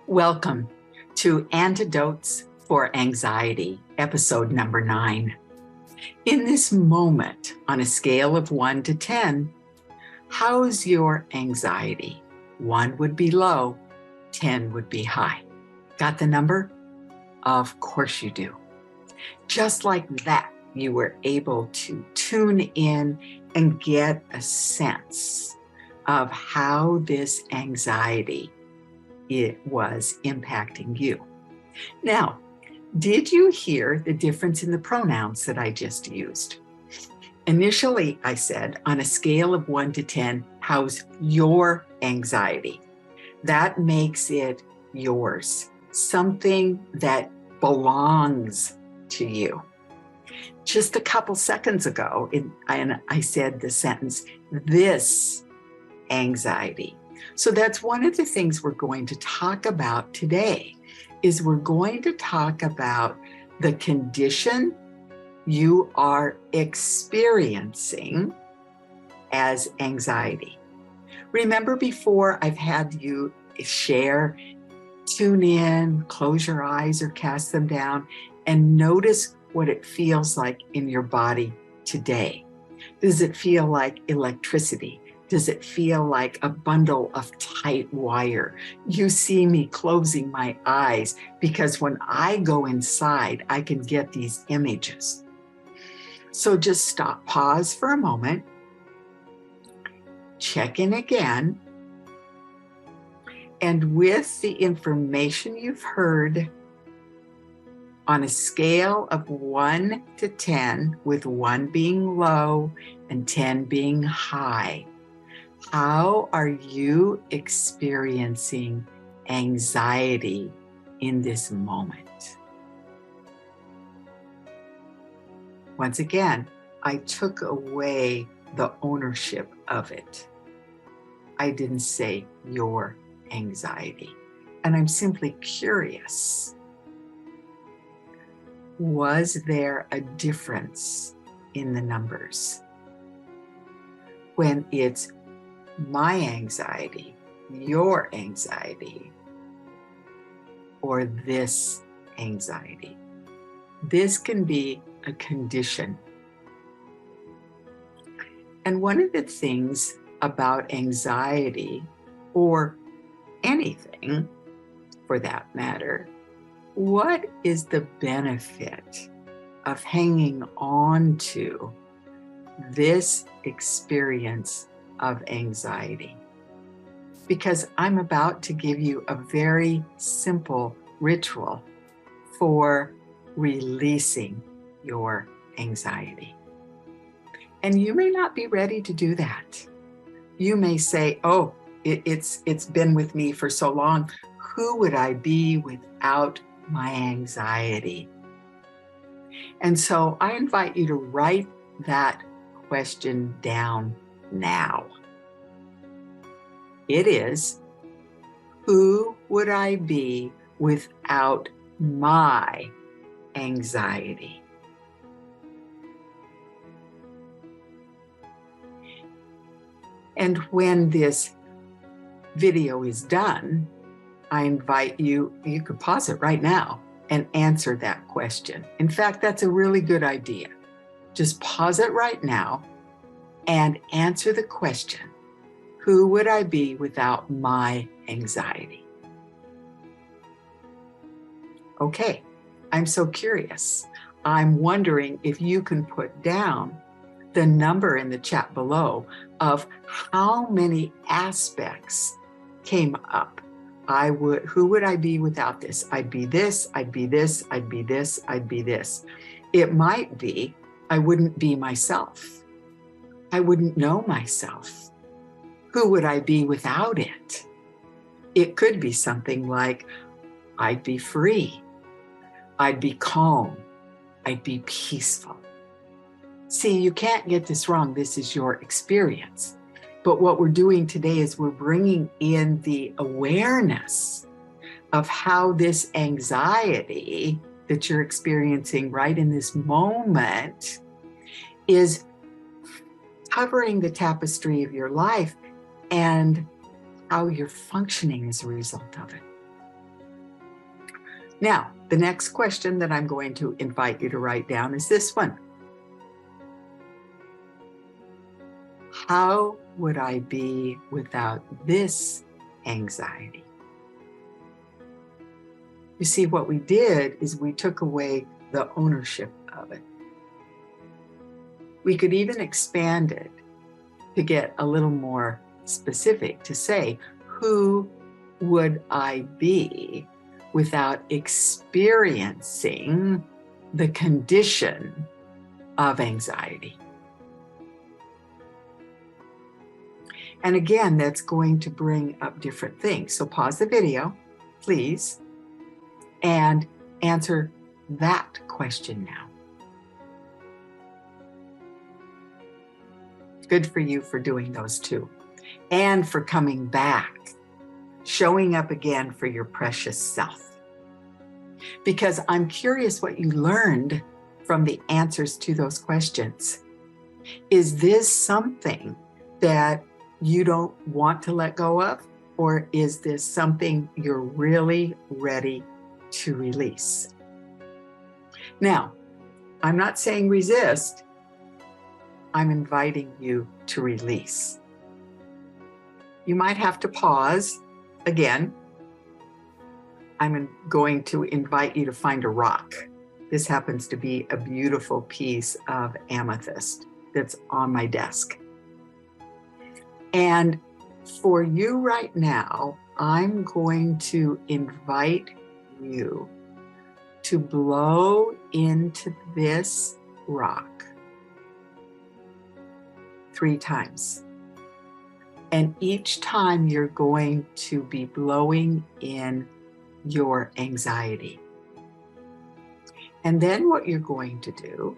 Welcome to Antidotes for Anxiety, episode number 9. In this moment, on a scale of 1 to 10, how's your anxiety? 1 would be low, 10 would be high. Got the number? Of course you do. Just like that, you were able to tune in and get a sense of how this anxiety was impacting you. Now, did you hear the difference in the pronouns that I just used? Initially, I said, on a scale of 1 to 10, how's your anxiety? That makes it yours, something that belongs to you. Just a couple seconds ago, I said the sentence, this anxiety. So that's one of the things we're going to talk about today, is we're going to talk about the condition you are experiencing as anxiety. Remember before I've had you share, tune in, close your eyes or cast them down, and notice what it feels like in your body today. Does it feel like electricity? Does it feel like a bundle of tight wire? You see me closing my eyes because when I go inside, I can get these images. So just stop, pause for a moment, check in again, and with the information you've heard, on a scale of 1 to 10, with 1 being low and 10 being high, how are you experiencing anxiety in this moment? Once again, I took away the ownership of it. I didn't say your anxiety. And I'm simply curious. Was there a difference in the numbers? When it's my anxiety, your anxiety, or this anxiety. This can be a condition. And one of the things about anxiety, or anything for that matter, what is the benefit of hanging on to this experience of anxiety? Because I'm about to give you a very simple ritual for releasing your anxiety. And you may not be ready to do that. You may say, oh, it's been with me for so long. Who would I be without my anxiety? And so I invite you to write that question down now. It is, who would I be without my anxiety? And when this video is done, I invite you could pause it right now and answer that question. In fact, that's a really good idea. Just pause it right now and answer the question, who would I be without my anxiety? Okay, I'm so curious. I'm wondering if you can put down the number in the chat below of how many aspects came up. Who would I be without this? I'd be this, I'd be this, I'd be this, I'd be this. It might be, I wouldn't be myself. I wouldn't know myself. Who would I be without it? It could be something like, I'd be free. I'd be calm. I'd be peaceful. See, you can't get this wrong. This is your experience. But what we're doing today is we're bringing in the awareness of how this anxiety that you're experiencing right in this moment is covering the tapestry of your life and how you're functioning as a result of it. Now, the next question that I'm going to invite you to write down is this one. How would I be without this anxiety? You see, what we did is we took away the ownership of it. We could even expand it to get a little more specific, to say, who would I be without experiencing the condition of anxiety? And again, that's going to bring up different things. So pause the video, please, and answer that question now. Good for you for doing those two, and for coming back, showing up again for your precious self. Because I'm curious what you learned from the answers to those questions. Is this something that you don't want to let go of? Or is this something you're really ready to release? Now, I'm not saying resist. I'm inviting you to release. You might have to pause. Again, I'm going to invite you to find a rock. This happens to be a beautiful piece of amethyst that's on my desk. And for you right now, I'm going to invite you to blow into this rock 3 times. And each time you're going to be blowing in your anxiety. And then what you're going to do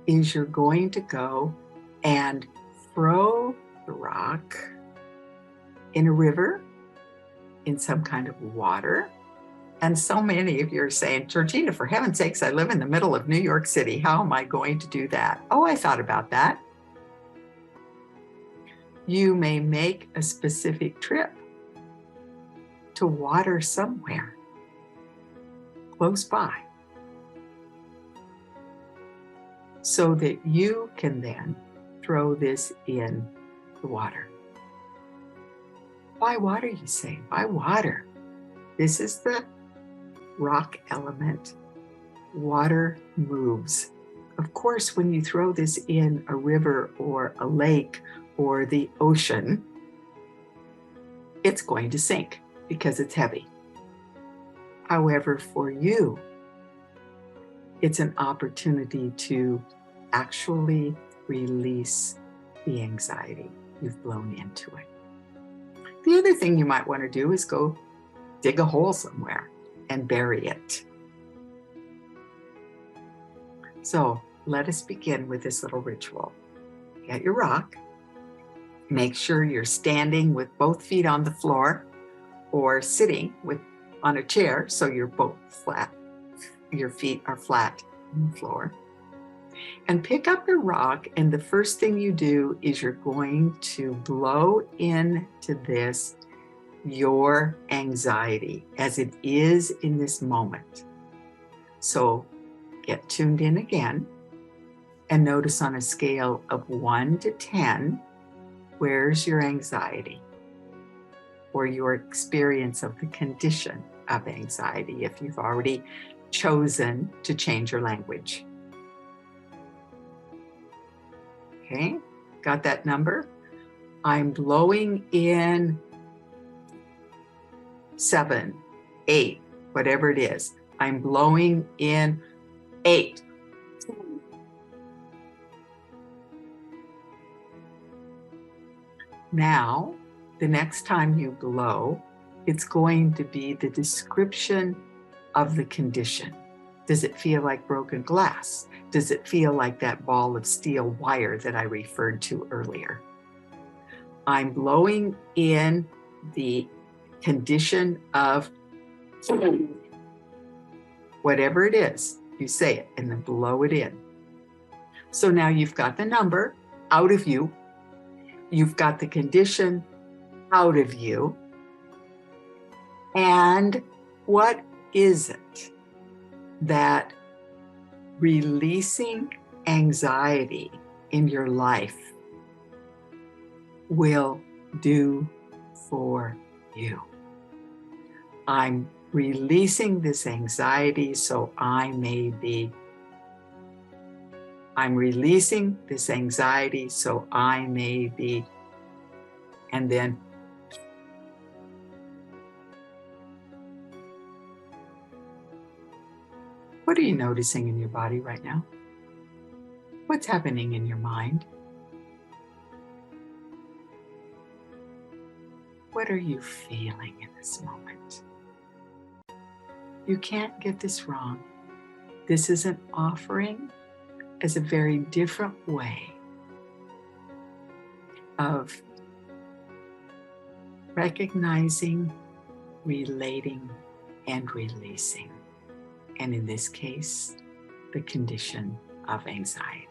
is you're going to go and throw the rock in a river, in some kind of water. And so many of you are saying, Georgena, for heaven's sakes, I live in the middle of New York City. How am I going to do that? Oh, I thought about that. You may make a specific trip to water somewhere close by, so that you can then throw this in the water. Why water, you say? Why water? This is the rock element. Water moves. Of course, when you throw this in a river or a lake or the ocean, it's going to sink because it's heavy. However, for you, it's an opportunity to actually release the anxiety you've blown into it. The other thing you might want to do is go dig a hole somewhere and bury it. So let us begin with this little ritual. Get your rock. Make sure you're standing with both feet on the floor or sitting on a chair so you're both flat. Your feet are flat on the floor. And pick up your rock, and the first thing you do is you're going to blow into this your anxiety as it is in this moment. So get tuned in again and notice on a scale of 1 to 10, where's your anxiety or your experience of the condition of anxiety if you've already chosen to change your language. Okay, got that number? I'm blowing in 7, 8, whatever it is. I'm blowing in 8. Now, the next time you blow, it's going to be the description of the condition. Does it feel like broken glass? Does it feel like that ball of steel wire that I referred to earlier? I'm blowing in the condition of whatever it is. You say it and then blow it in. So now you've got the number out of you. You've got the condition out of you. And what is it that releasing anxiety in your life will do for you? I'm releasing this anxiety so I may be. I'm releasing this anxiety so I may be. And then what are you noticing in your body right now? What's happening in your mind? What are you feeling in this moment? You can't get this wrong. This is an offering as a very different way of recognizing, relating, and releasing. And in this case, the condition of anxiety.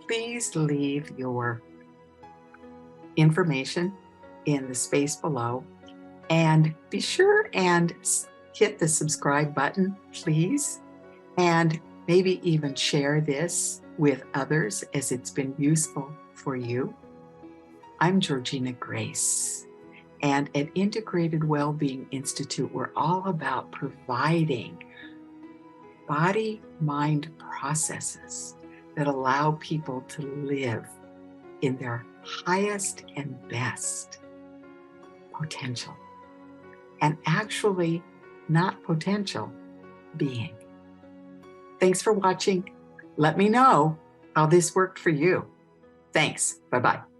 Please leave your information in the space below, and be sure and hit the subscribe button, please, and maybe even share this with others as it's been useful for you. I'm Georgena Grace, and at Integrated Wellbeing Institute, we're all about providing body-mind processes that allow people to live in their highest and best potential, and actually not potential, being. Thanks for watching. Let me know how this worked for you. Thanks. Bye-bye.